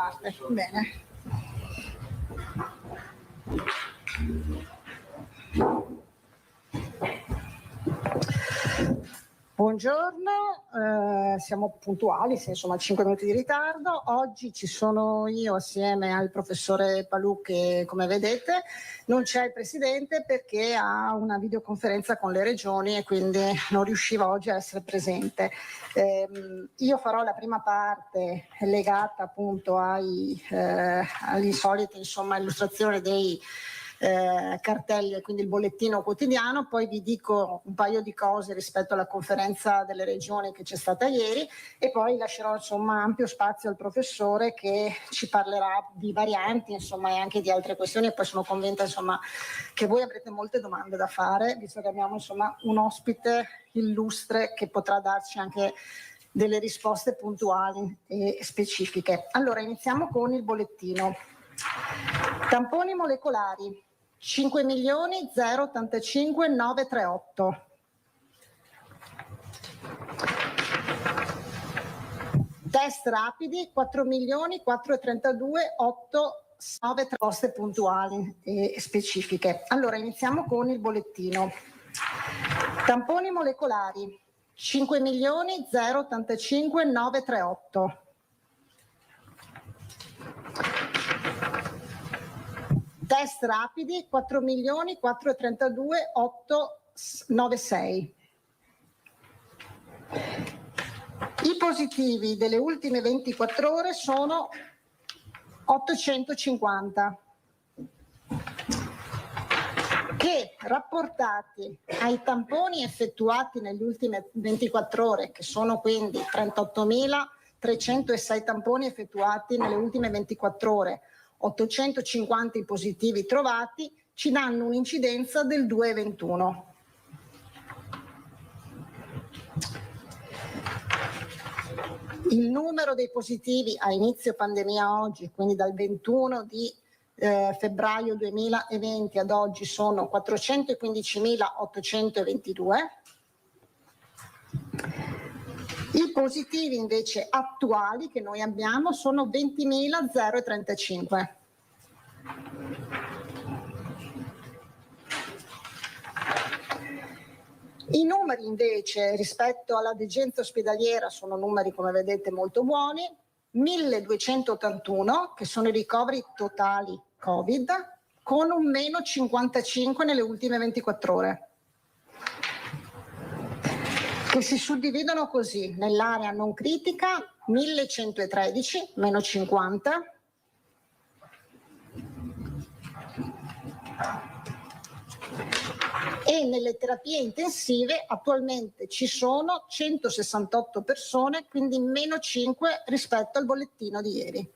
parte. Bene. Buongiorno, siamo puntuali, insomma 5 minuti di ritardo. Oggi ci sono io assieme al professore Palù che, come vedete, non c'è il presidente perché ha una videoconferenza con le regioni e quindi non riusciva oggi a essere presente. Io farò la prima parte legata appunto agli soliti, insomma, illustrazione dei cartelli e quindi il bollettino quotidiano, poi vi dico un paio di cose rispetto alla conferenza delle regioni che c'è stata ieri e poi lascerò insomma ampio spazio al professore che ci parlerà di varianti insomma e anche di altre questioni, e poi sono convinta insomma che voi avrete molte domande da fare visto che abbiamo insomma un ospite illustre che potrà darci anche delle risposte puntuali e specifiche. Allora iniziamo con il bollettino. Tamponi molecolari 5.085.938. Test rapidi 4.432.893 risposte puntuali e specifiche. Allora iniziamo con il bollettino. Tamponi molecolari 5.085.938. Test rapidi 4.432.896. I positivi delle ultime 24 ore sono 850, che rapportati ai tamponi effettuati nelle ultime 24 ore, che sono quindi 38.306 tamponi effettuati nelle ultime 24 ore, 850 i positivi trovati, ci danno un'incidenza del 2,21. Il numero dei positivi a inizio pandemia oggi, quindi dal 21 di febbraio 2020 ad oggi, sono 415.822. I positivi invece attuali che noi abbiamo sono 20.035. I numeri invece rispetto alla degenza ospedaliera sono numeri, come vedete, molto buoni. 1.281 che sono i ricoveri totali Covid, con un meno 55 nelle ultime 24 ore. Che si suddividono così: nell'area non critica 1113, meno 50, e nelle terapie intensive attualmente ci sono 168 persone, quindi meno 5 rispetto al bollettino di ieri.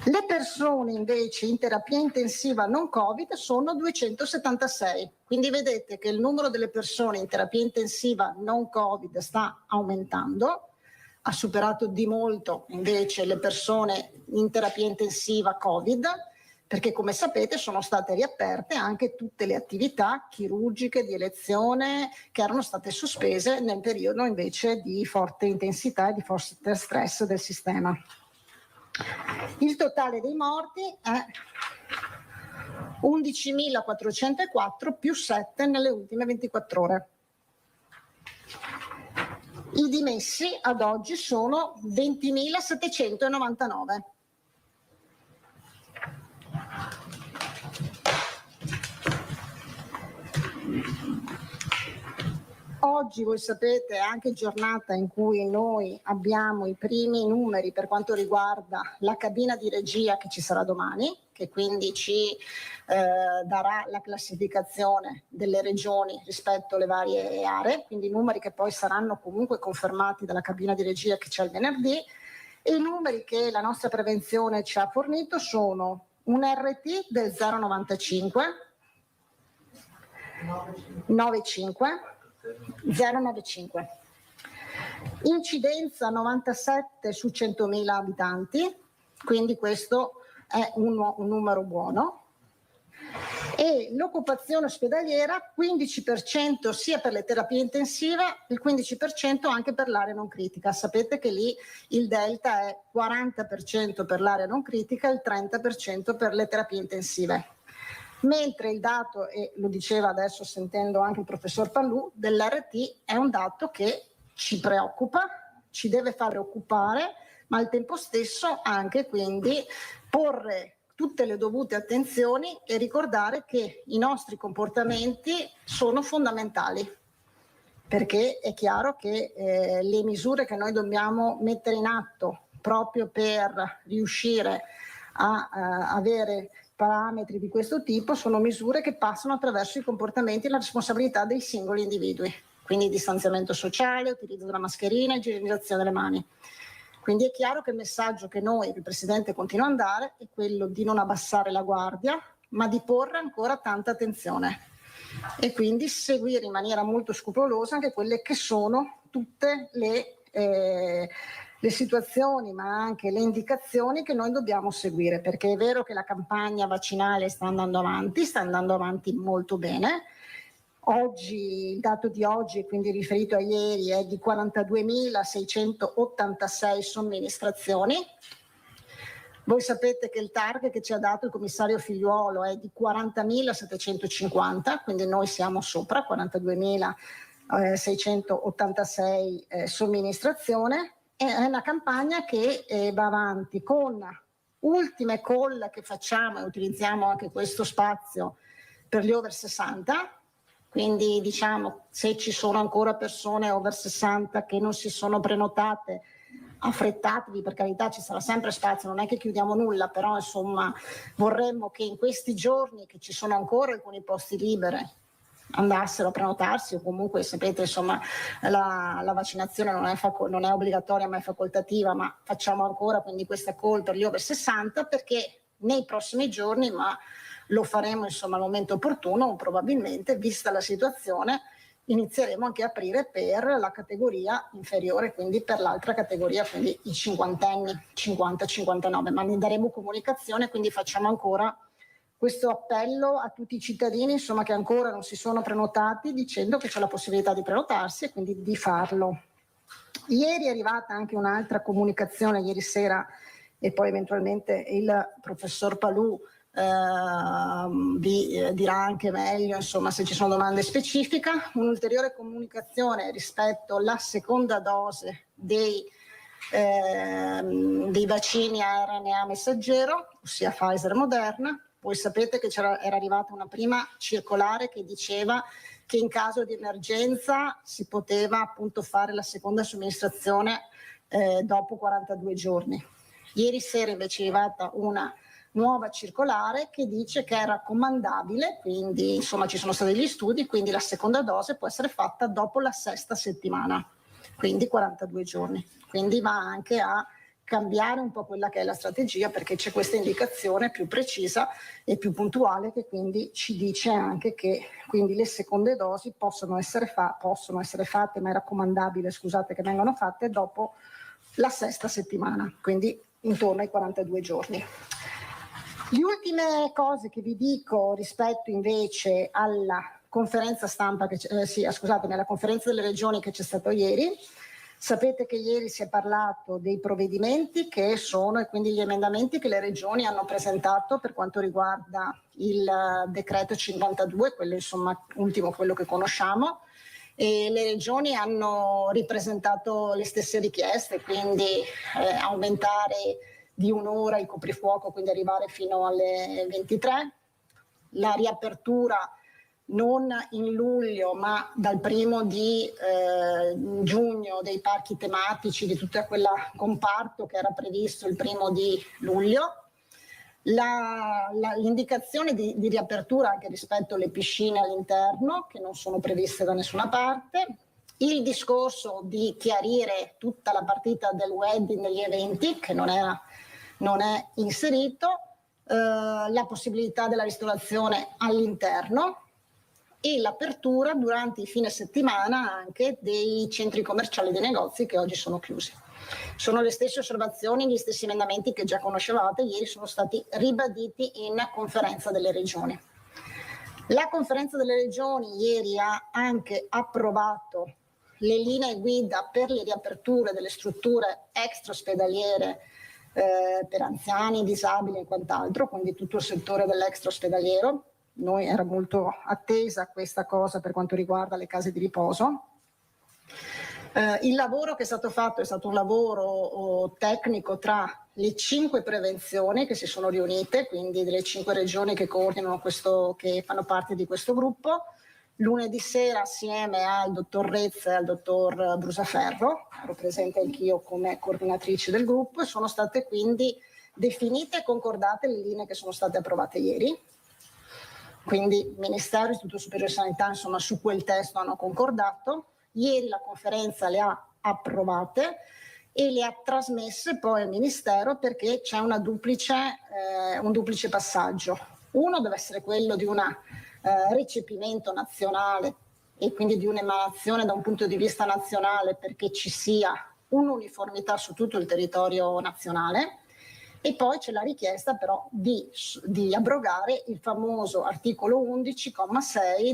Le persone invece in terapia intensiva non Covid sono 276, quindi vedete che il numero delle persone in terapia intensiva non Covid sta aumentando, ha superato di molto invece le persone in terapia intensiva Covid, perché come sapete sono state riaperte anche tutte le attività chirurgiche di elezione che erano state sospese nel periodo invece di forte intensità e di forte stress del sistema. Il totale dei morti è 11.404 più 7 nelle ultime 24 ore. I dimessi ad oggi sono 20.799. Oggi, voi sapete, è anche giornata in cui noi abbiamo i primi numeri per quanto riguarda la cabina di regia che ci sarà domani, che quindi ci darà la classificazione delle regioni rispetto alle varie aree, quindi numeri che poi saranno comunque confermati dalla cabina di regia che c'è il venerdì, e i numeri che la nostra prevenzione ci ha fornito sono un RT del 0,95, 0,95, incidenza 97 su 100.000 abitanti, quindi questo è un numero buono, e l'occupazione ospedaliera 15% sia per le terapie intensive, il 15% anche per l'area non critica. Sapete che lì il delta è 40% per l'area non critica e il 30% per le terapie intensive. Mentre il dato, e lo diceva adesso sentendo anche il professor Pallù, dell'RT è un dato che ci preoccupa, ci deve far preoccupare, ma al tempo stesso anche quindi porre tutte le dovute attenzioni e ricordare che i nostri comportamenti sono fondamentali, perché è chiaro che le misure che noi dobbiamo mettere in atto proprio per riuscire a avere parametri di questo tipo sono misure che passano attraverso i comportamenti e la responsabilità dei singoli individui, quindi distanziamento sociale, utilizzo della mascherina, igienizzazione delle mani. Quindi è chiaro che il messaggio che noi, il Presidente continua a dare, è quello di non abbassare la guardia, ma di porre ancora tanta attenzione e quindi seguire in maniera molto scrupolosa anche quelle che sono tutte le situazioni, ma anche le indicazioni che noi dobbiamo seguire, perché è vero che la campagna vaccinale sta andando avanti molto bene. Oggi, il dato di oggi, quindi riferito a ieri, è di 42.686 somministrazioni. Voi sapete che il target che ci ha dato il commissario Figliuolo è di 40.750, quindi noi siamo sopra 42.686 somministrazioni. È una campagna che va avanti con ultime call che facciamo e utilizziamo anche questo spazio per gli over 60. Quindi diciamo, se ci sono ancora persone over 60 che non si sono prenotate, affrettatevi, per carità, ci sarà sempre spazio, non è che chiudiamo nulla, però insomma vorremmo che in questi giorni che ci sono ancora alcuni posti liberi andassero a prenotarsi, o comunque sapete insomma la vaccinazione non è obbligatoria ma è facoltativa, ma facciamo ancora quindi questa call per gli over 60 perché nei prossimi giorni, ma lo faremo insomma al momento opportuno, probabilmente vista la situazione inizieremo anche a aprire per la categoria inferiore, quindi per l'altra categoria, quindi i cinquantenni, 50-59, ma ne daremo comunicazione, quindi facciamo ancora questo appello a tutti i cittadini insomma, che ancora non si sono prenotati, dicendo che c'è la possibilità di prenotarsi e quindi di farlo. Ieri è arrivata anche un'altra comunicazione, ieri sera, e poi eventualmente il professor Pallù vi dirà anche meglio insomma se ci sono domande specifiche, un'ulteriore comunicazione rispetto alla seconda dose dei vaccini a RNA messaggero, ossia Pfizer e Moderna. Voi sapete che era arrivata una prima circolare che diceva che in caso di emergenza si poteva appunto fare la seconda somministrazione dopo 42 giorni. Ieri sera invece è arrivata una nuova circolare che dice che è raccomandabile, quindi insomma ci sono stati degli studi, quindi la seconda dose può essere fatta dopo la 6ª settimana, quindi 42 giorni. Quindi va anche a cambiare un po' quella che è la strategia, perché c'è questa indicazione più precisa e più puntuale che quindi ci dice anche che quindi le seconde dosi possono essere fatte, ma è raccomandabile, scusate, che vengano fatte dopo la 6ª settimana, quindi intorno ai 42 giorni. Le ultime cose che vi dico rispetto invece alla conferenza stampa, alla conferenza delle regioni che c'è stata ieri. Sapete che ieri si è parlato dei provvedimenti che sono e quindi gli emendamenti che le regioni hanno presentato per quanto riguarda il decreto 52, quello insomma ultimo, quello che conosciamo, e le regioni hanno ripresentato le stesse richieste, quindi aumentare di un'ora il coprifuoco, quindi arrivare fino alle 23, la riapertura non in luglio ma dal 1° di giugno dei parchi tematici, di tutto quel comparto che era previsto il 1° di luglio, l'indicazione di riapertura anche rispetto alle piscine all'interno che non sono previste da nessuna parte, il discorso di chiarire tutta la partita del wedding, degli eventi che non è inserito, la possibilità della ristorazione all'interno e l'apertura durante i fine settimana anche dei centri commerciali e dei negozi che oggi sono chiusi. Sono le stesse osservazioni, gli stessi emendamenti che già conoscevate, ieri sono stati ribaditi in conferenza delle regioni. La conferenza delle regioni ieri ha anche approvato le linee guida per le riaperture delle strutture extraospedaliere per anziani, disabili e quant'altro, quindi tutto il settore dell'extraospedaliero. Noi era molto attesa questa cosa per quanto riguarda le case di riposo. Il lavoro che è stato fatto è stato un lavoro tecnico tra le 5 prevenzioni che si sono riunite, quindi delle 5 regioni che coordinano che fanno parte di questo gruppo. Lunedì sera assieme al dottor Rezza e al dottor Brusaferro, ero presente anch'io come coordinatrice del gruppo, e sono state quindi definite e concordate le linee che sono state approvate ieri. Quindi Ministero, Istituto Superiore di Sanità, insomma, su quel testo hanno concordato. Ieri la conferenza le ha approvate e le ha trasmesse poi al Ministero, perché c'è un duplice passaggio. Uno deve essere quello di un recepimento nazionale e quindi di un'emanazione da un punto di vista nazionale, perché ci sia un'uniformità su tutto il territorio nazionale, e poi c'è la richiesta però di abrogare il famoso articolo 11,6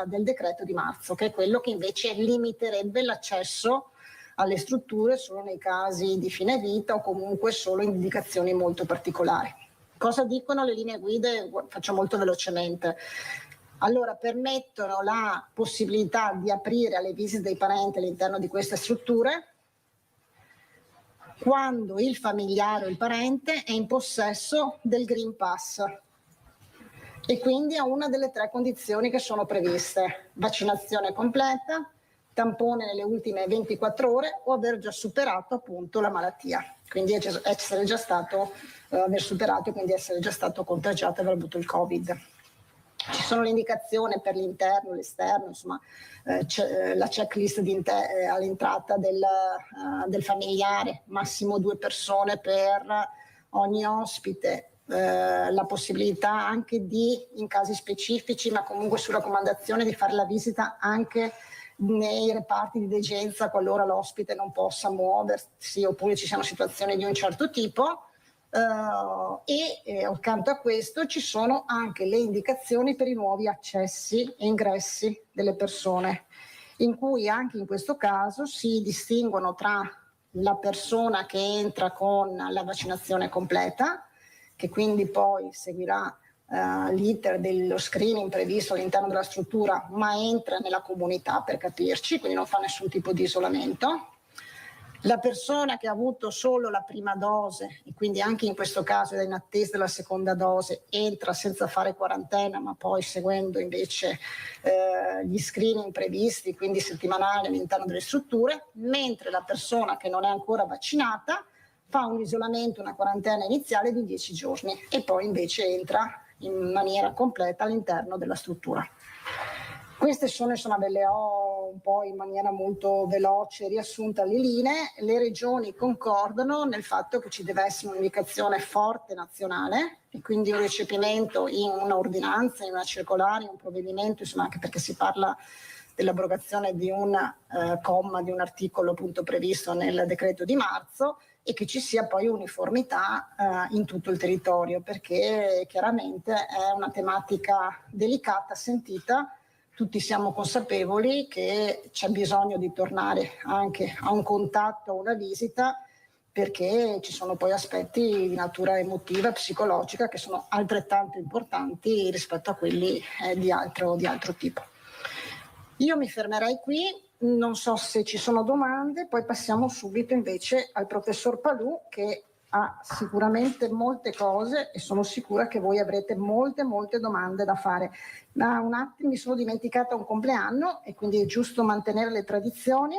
del decreto di marzo, che è quello che invece limiterebbe l'accesso alle strutture solo nei casi di fine vita o comunque solo in indicazioni molto particolari. Cosa dicono le linee guida? Faccio molto velocemente. Allora, permettono la possibilità di aprire alle visite dei parenti all'interno di queste strutture quando il familiare o il parente è in possesso del Green Pass e quindi ha una delle 3 condizioni che sono previste: vaccinazione completa, tampone nelle ultime 24 ore o aver già superato appunto la malattia, quindi essere già stato aver superato e quindi essere già stato contagiato e aver avuto il Covid. Ci sono le indicazioni per l'interno, l'esterno, insomma la checklist all'entrata del familiare, massimo 2 persone per ogni ospite, la possibilità anche di, in casi specifici, ma comunque su raccomandazione, di fare la visita anche nei reparti di degenza qualora l'ospite non possa muoversi oppure ci siano situazioni di un certo tipo. Accanto a questo ci sono anche le indicazioni per i nuovi accessi e ingressi delle persone, in cui anche in questo caso si distinguono tra la persona che entra con la vaccinazione completa, che quindi poi seguirà l'iter dello screening previsto all'interno della struttura, ma entra nella comunità, per capirci, quindi non fa nessun tipo di isolamento. La persona che ha avuto solo la prima dose, e quindi anche in questo caso è in attesa della seconda dose, entra senza fare quarantena, ma poi seguendo invece gli screening previsti, quindi settimanali all'interno delle strutture, mentre la persona che non è ancora vaccinata fa un isolamento, una quarantena iniziale di 10 giorni e poi invece entra in maniera completa all'interno della struttura. Queste sono, insomma, ho un po' in maniera molto veloce riassunta le linee. Le regioni concordano nel fatto che ci deve essere un'indicazione forte nazionale e quindi un recepimento in un'ordinanza, in una circolare, in un provvedimento, insomma, anche perché si parla dell'abrogazione di un comma di un articolo appunto previsto nel decreto di marzo, e che ci sia poi uniformità in tutto il territorio, perché chiaramente è una tematica delicata, sentita. Tutti siamo consapevoli che c'è bisogno di tornare anche a un contatto, a una visita, perché ci sono poi aspetti di natura emotiva e psicologica che sono altrettanto importanti rispetto a quelli di altro tipo. Io mi fermerei qui, non so se ci sono domande, poi passiamo subito invece al professor Palù, che ha sicuramente molte cose e sono sicura che voi avrete molte domande da fare. Ma un attimo, mi sono dimenticata un compleanno e quindi è giusto mantenere le tradizioni.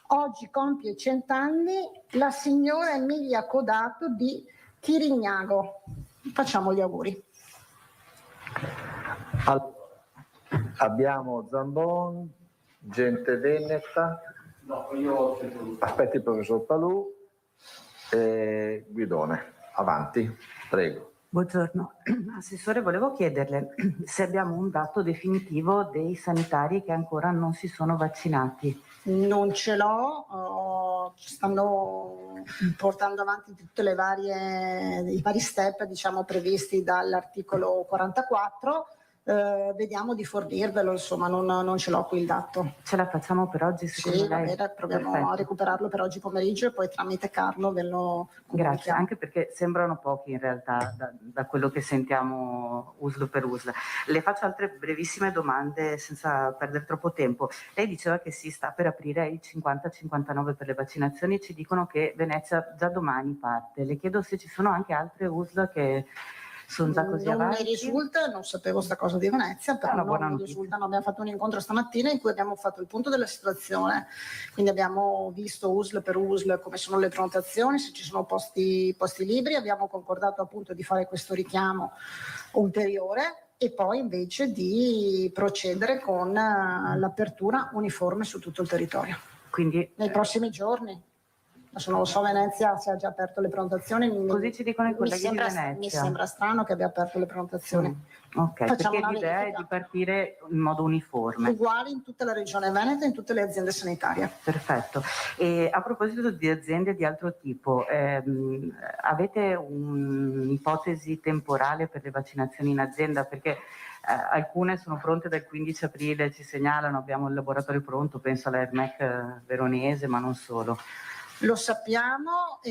Oggi compie 100 anni la signora Emilia Codato di Chirignago. Facciamo gli auguri. Abbiamo Zambon, gente veneta. No, io aspetti il professor Palù e Guidone. Avanti, prego. Buongiorno. Assessore, volevo chiederle se abbiamo un dato definitivo dei sanitari che ancora non si sono vaccinati. Non ce l'ho, stanno portando avanti tutte i vari step, diciamo, previsti dall'articolo 44. vediamo di fornirvelo, insomma non ce l'ho qui il dato. Ce la facciamo per oggi secondo Sì, va lei? bene, proviamo Perfetto. a recuperarlo per oggi pomeriggio e poi tramite Carlo ve lo comunichiamo. Grazie, anche perché sembrano pochi in realtà da quello che sentiamo USL per USL. Le faccio altre brevissime domande senza perdere troppo tempo. Lei diceva che si sta per aprire il 50-59 per le vaccinazioni, ci dicono che Venezia già domani parte. Le chiedo se ci sono anche altre USL che sono già così non avanti. mi risulta, non sapevo sta cosa di Venezia, però non mi notizia. risultano. Abbiamo fatto un incontro stamattina in cui abbiamo fatto il punto della situazione, quindi abbiamo visto USL per USL come sono le prenotazioni, se ci sono posti liberi, abbiamo concordato appunto di fare questo richiamo ulteriore e poi invece di procedere con l'apertura uniforme su tutto il territorio. Quindi nei prossimi giorni. Adesso non lo so, Venezia se ha già aperto le prenotazioni. Così ci dicono i colleghi di Venezia. Mi sembra strano che abbia aperto le prenotazioni. Ok, Facciamo perché una l'idea verifica. è di partire in modo uniforme. Uguali in tutta la regione Veneto e in tutte le aziende sanitarie. Perfetto. E a proposito di aziende di altro tipo, avete un'ipotesi temporale per le vaccinazioni in azienda? Perché alcune sono pronte dal 15 aprile, ci segnalano, abbiamo il laboratorio pronto, penso all'ERMEC veronese, ma non solo. Lo sappiamo,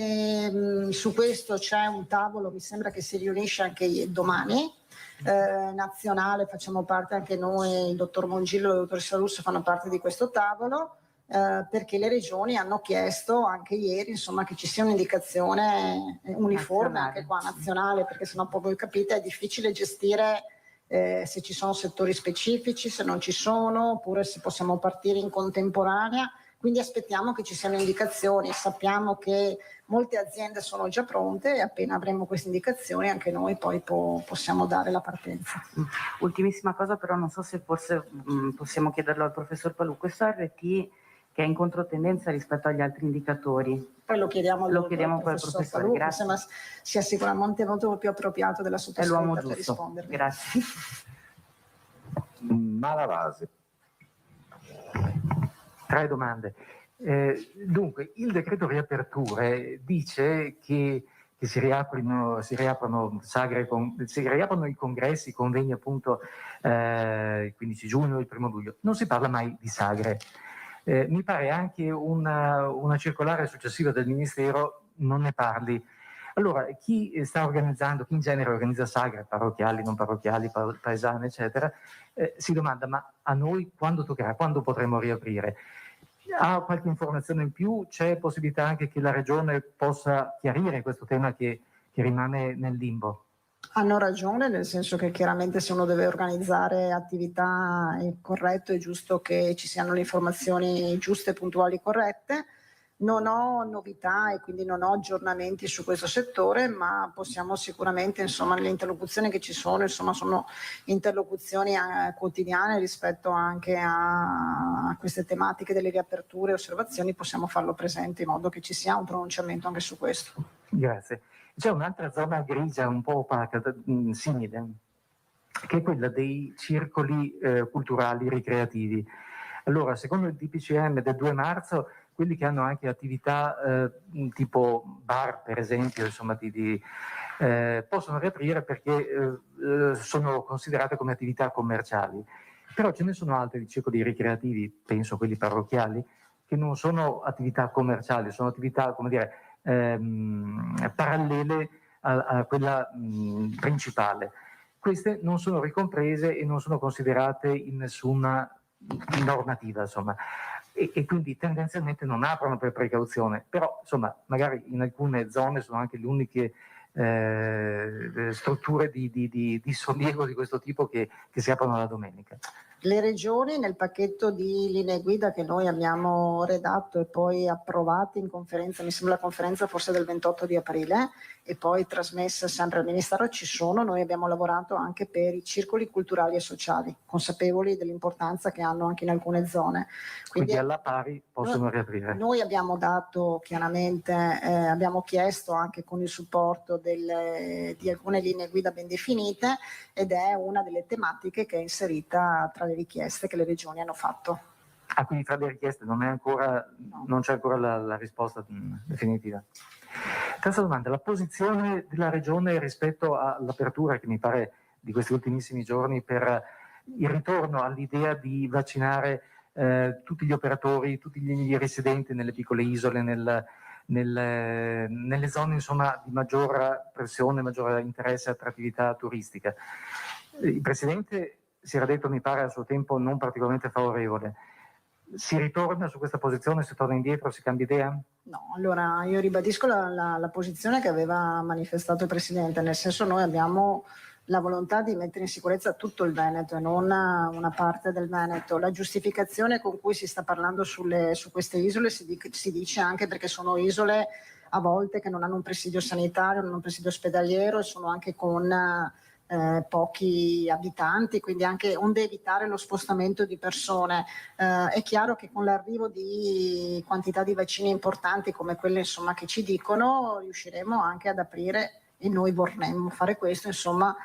su questo c'è un tavolo, mi sembra che si riunisce anche domani, nazionale, facciamo parte anche noi, il dottor Mongillo e la dottoressa Russo fanno parte di questo tavolo, perché le regioni hanno chiesto anche ieri insomma, che ci sia un'indicazione uniforme nazionale. anche qua nazionale, perché sennò poi voi capite è difficile gestire se ci sono settori specifici, se non ci sono, oppure se possiamo partire in contemporanea. Quindi aspettiamo che ci siano indicazioni, sappiamo che molte aziende sono già pronte e appena avremo queste indicazioni anche noi poi possiamo dare la partenza. Ultimissima cosa però, non so se forse possiamo chiederlo al professor Palù, questo RT che è in controtendenza rispetto agli altri indicatori. Poi lo chiediamo al professor Palù, grazie. mi sembra sia sicuramente molto più appropriato della sottoscritta per rispondere. Grazie. Malavasi. 3 domande. Dunque, il decreto riaperture dice che si riaprono sagre, si riaprono i congressi, i convegni appunto il 15 giugno, il 1 luglio. Non si parla mai di sagre. Mi pare anche una circolare successiva del Ministero non ne parli. Allora, chi sta organizzando, chi in genere organizza sagre, parrocchiali, non parrocchiali, paesane, eccetera, si domanda, ma a noi quando toccherà, quando potremo riaprire? Ha qualche informazione in più? C'è possibilità anche che la Regione possa chiarire questo tema che rimane nel limbo? Hanno ragione, nel senso che chiaramente se uno deve organizzare attività è corretto e giusto che ci siano le informazioni giuste, puntuali, corrette. Non ho novità e quindi non ho aggiornamenti su questo settore, ma possiamo sicuramente, insomma, le interlocuzioni che ci sono, insomma, sono interlocuzioni quotidiane rispetto anche a queste tematiche delle riaperture e osservazioni, possiamo farlo presente in modo che ci sia un pronunciamento anche su questo. Grazie. C'è un'altra zona grigia un po' opaca, simile, che è quella dei circoli culturali ricreativi. Allora, secondo il DPCM del 2 marzo, quelli che hanno anche attività tipo bar, per esempio, insomma, possono riaprire perché sono considerate come attività commerciali. Però ce ne sono altri di circoli ricreativi, penso quelli parrocchiali, che non sono attività commerciali, sono attività, come dire, parallele a quella principale. Queste non sono ricomprese e non sono considerate in nessuna normativa, insomma, e quindi tendenzialmente non aprono per precauzione, però insomma magari in alcune zone sono anche le uniche strutture di sollievo di questo tipo che si aprono la domenica. Le regioni nel pacchetto di linee guida che noi abbiamo redatto e poi approvato in conferenza, mi sembra la conferenza forse del 28 di aprile e poi trasmessa sempre al Ministero, ci sono, noi abbiamo lavorato anche per i circoli culturali e sociali, consapevoli dell'importanza che hanno anche in alcune zone. Quindi alla pari possono riaprire. Noi abbiamo dato chiaramente, abbiamo chiesto anche con il supporto di alcune linee guida ben definite ed è una delle tematiche che è inserita tra le richieste che le regioni hanno fatto. Ah, quindi tra le richieste non c'è ancora la risposta definitiva. Terza domanda, la posizione della Regione rispetto all'apertura che mi pare di questi ultimissimi giorni per il ritorno all'idea di vaccinare tutti gli operatori, tutti gli residenti nelle piccole isole, nelle zone insomma di maggior pressione, maggiore interesse e attrattività turistica. Il Presidente si era detto, mi pare a suo tempo, non particolarmente favorevole. Si ritorna su questa posizione, si torna indietro, si cambia idea? No, allora io ribadisco la posizione che aveva manifestato il Presidente, nel senso noi abbiamo la volontà di mettere in sicurezza tutto il Veneto e non una parte del Veneto. La giustificazione con cui si sta parlando su queste isole si dice anche perché sono isole a volte che non hanno un presidio sanitario, non hanno un presidio ospedaliero e sono anche con pochi abitanti, quindi anche onde evitare lo spostamento di persone. È chiaro che con l'arrivo di quantità di vaccini importanti come quelle insomma che ci dicono riusciremo anche ad aprire, e noi vorremmo fare questo insomma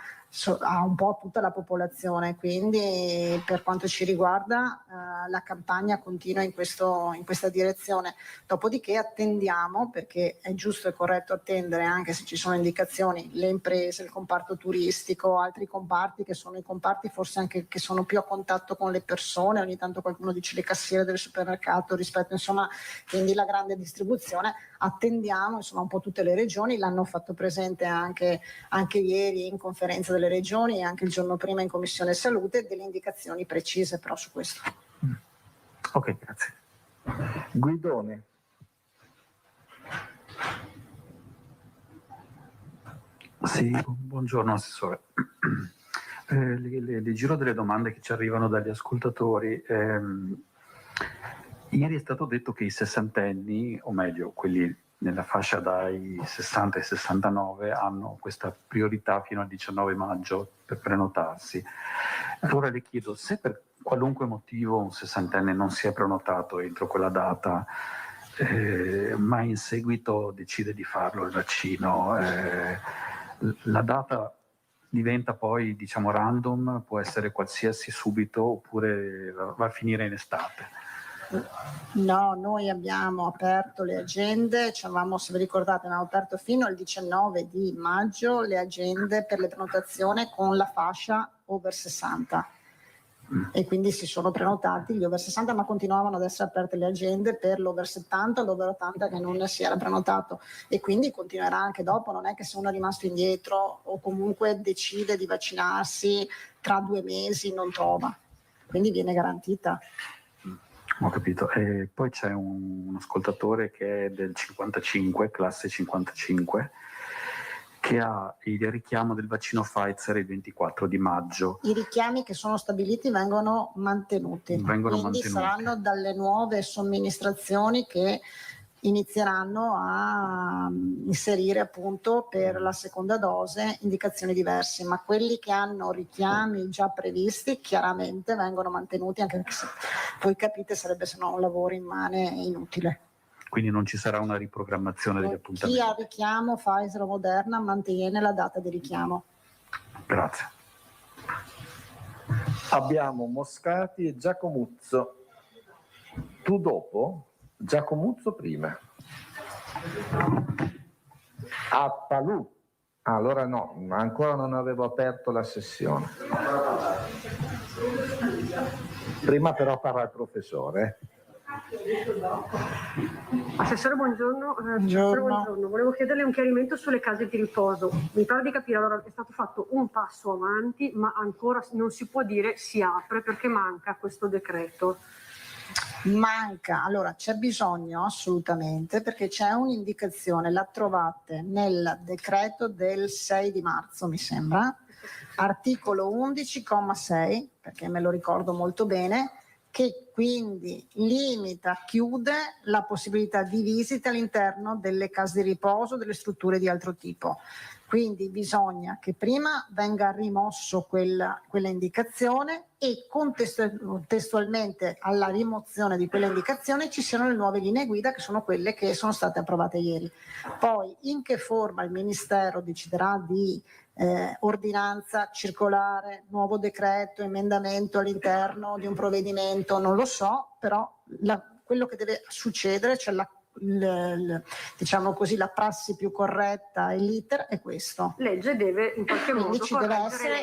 a un po' tutta la popolazione, quindi per quanto ci riguarda la campagna continua in questa direzione. Dopodiché attendiamo, perché è giusto e corretto attendere anche se ci sono indicazioni, le imprese, il comparto turistico, altri comparti che sono i comparti forse anche che sono più a contatto con le persone, ogni tanto qualcuno dice le cassiere del supermercato rispetto insomma, quindi la grande distribuzione, attendiamo insomma un po' tutte le regioni, l'hanno fatto presente anche ieri in conferenza delle regioni e anche il giorno prima in Commissione Salute, delle indicazioni precise però su questo. Ok, grazie. Guidone. Sì, buongiorno Assessore. Le giro delle domande che ci arrivano dagli ascoltatori. Ieri è stato detto che i sessantenni, o meglio quelli nella fascia dai 60 ai 69, hanno questa priorità fino al 19 maggio per prenotarsi. Allora le chiedo, se per qualunque motivo un sessantenne non si è prenotato entro quella data, ma in seguito decide di farlo il vaccino, la data diventa poi diciamo random, può essere qualsiasi subito oppure va a finire in estate? No, noi abbiamo aperto le agende, se vi ricordate, abbiamo aperto fino al 19 di maggio le agende per le prenotazioni con la fascia over 60 e quindi si sono prenotati gli over 60, ma continuavano ad essere aperte le agende per l'over 70 l'over 80 che non si era prenotato, e quindi continuerà anche dopo. Non è che se uno è rimasto indietro o comunque decide di vaccinarsi tra 2 mesi non trova, quindi viene garantita. Ho capito. E poi c'è un ascoltatore che è del 55, classe 55, che ha il richiamo del vaccino Pfizer il 24 di maggio. I richiami che sono stabiliti vengono mantenuti. Quindi saranno dalle nuove somministrazioni che inizieranno a inserire appunto per la seconda dose indicazioni diverse, ma quelli che hanno richiami già previsti chiaramente vengono mantenuti, anche se voi capite sarebbe se no un lavoro immane e inutile. Quindi non ci sarà una riprogrammazione degli appuntamenti? Chi ha richiamo Pfizer o Moderna mantiene la data di richiamo. Grazie. Abbiamo Moscati e Giacomuzzo. Tu dopo? Giacomuzzo prima. A Palù. Allora no, ancora non avevo aperto la sessione. Prima però parla il professore. Assessore, buongiorno. Buongiorno. Volevo chiederle un chiarimento sulle case di riposo. Mi pare di capire, allora è stato fatto un passo avanti, ma ancora non si può dire si apre perché manca questo decreto. Manca, allora c'è bisogno assolutamente, perché c'è un'indicazione, la trovate nel decreto del 6 di marzo mi sembra, articolo 11,6, perché me lo ricordo molto bene, che quindi limita, chiude la possibilità di visita all'interno delle case di riposo, delle strutture di altro tipo. Quindi bisogna che prima venga rimosso quella indicazione e contestualmente alla rimozione di quella indicazione ci siano le nuove linee guida, che sono quelle che sono state approvate ieri. Poi in che forma il Ministero deciderà di ordinanza, circolare, nuovo decreto, emendamento all'interno di un provvedimento, non lo so, però quello che deve succedere, cioè diciamo così, la prassi più corretta e l'iter è questo. Legge deve in qualche Quindi modo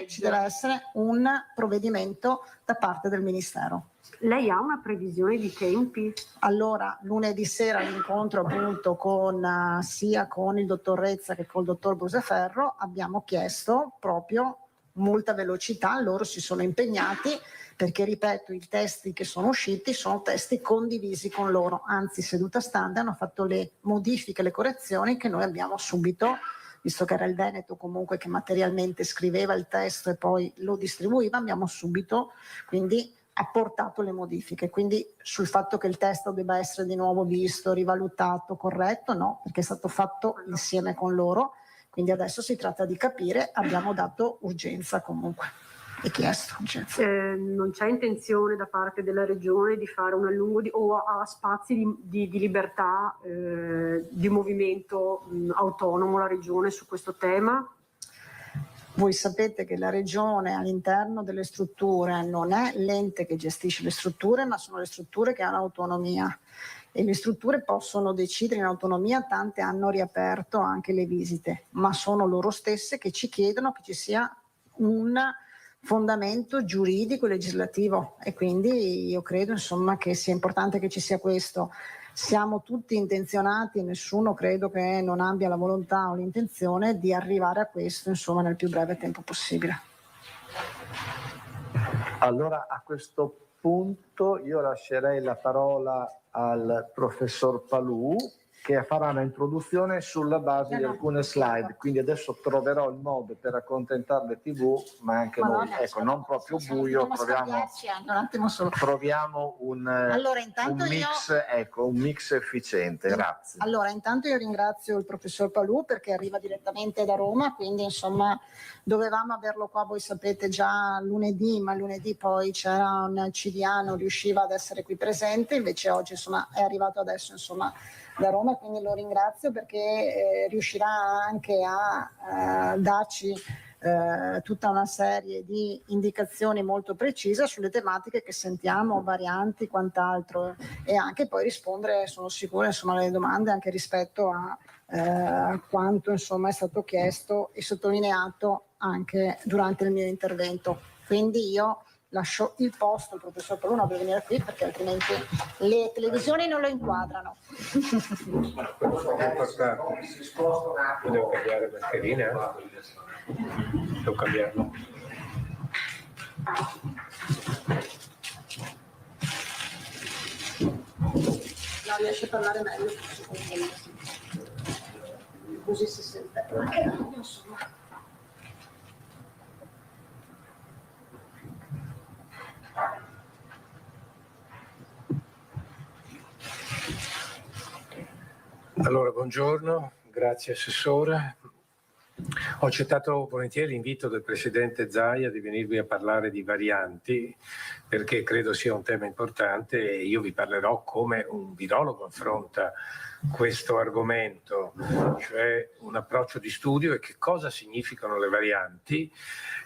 ci deve essere un provvedimento da parte del Ministero. Lei ha una previsione di tempi? Allora, lunedì sera l'incontro appunto sia con il dottor Rezza che col dottor Brusaferro abbiamo chiesto proprio molta velocità, loro si sono impegnati perché, ripeto, i testi che sono usciti sono testi condivisi con loro, anzi seduta stante hanno fatto le modifiche, le correzioni che noi abbiamo subito, visto che era il Veneto comunque che materialmente scriveva il testo e poi lo distribuiva, abbiamo subito quindi apportato le modifiche. Quindi sul fatto che il testo debba essere di nuovo visto, rivalutato, corretto, no, perché è stato fatto insieme con loro, quindi adesso si tratta di capire, abbiamo dato urgenza comunque. Chiesto, non c'è intenzione da parte della Regione di fare un allungo o ha spazi di libertà di movimento autonomo la Regione su questo tema? Voi sapete che la Regione all'interno delle strutture non è l'ente che gestisce le strutture, ma sono le strutture che hanno autonomia e le strutture possono decidere in autonomia, tante hanno riaperto anche le visite, ma sono loro stesse che ci chiedono che ci sia un fondamento giuridico e legislativo e quindi io credo insomma che sia importante che ci sia questo. Siamo tutti intenzionati, nessuno credo che non abbia la volontà o l'intenzione di arrivare a questo insomma nel più breve tempo possibile. Allora a questo punto io lascerei la parola al professor Palù che farà un'introduzione sulla base di alcune slide, quindi adesso troverò il modo per accontentare le TV, ma anche noi, ecco, non proprio buio, troviamo un mix, ecco, un mix efficiente, grazie. Allora, intanto io ringrazio il professor Palù perché arriva direttamente da Roma, quindi insomma dovevamo averlo qua, voi sapete già lunedì, ma lunedì poi c'era un CDA, non riusciva ad essere qui presente, invece oggi insomma è arrivato adesso insomma da Roma, quindi lo ringrazio perché riuscirà anche a darci tutta una serie di indicazioni molto precise sulle tematiche che sentiamo, varianti, quant'altro, e anche poi rispondere, sono sicura, insomma, alle domande anche rispetto a quanto insomma è stato chiesto e sottolineato anche durante il mio intervento. Quindi io lascio il posto al professor Palù per venire qui perché altrimenti le televisioni non lo inquadrano. Devo cambiare mascherina? Devo cambiarlo. No, riesce a parlare meglio così si sente anche meglio, insomma. Allora, buongiorno, grazie Assessore. Ho accettato volentieri l'invito del Presidente Zaia di venirvi a parlare di varianti perché credo sia un tema importante e io vi parlerò come un virologo affronta questo argomento, cioè un approccio di studio e che cosa significano le varianti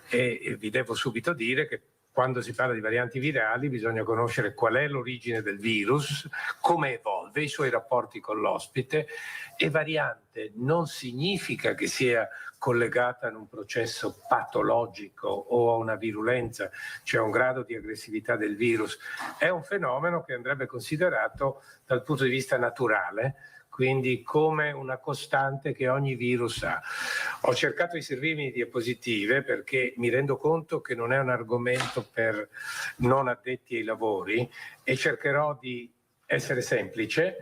e vi devo subito dire che quando si parla di varianti virali bisogna conoscere qual è l'origine del virus, come evolve, i suoi rapporti con l'ospite e variante non significa che sia collegata a un processo patologico o a una virulenza, cioè a un grado di aggressività del virus. È un fenomeno che andrebbe considerato dal punto di vista naturale, quindi come una costante che ogni virus ha. Ho cercato di servirmi di diapositive perché mi rendo conto che non è un argomento per non addetti ai lavori e cercherò di essere semplice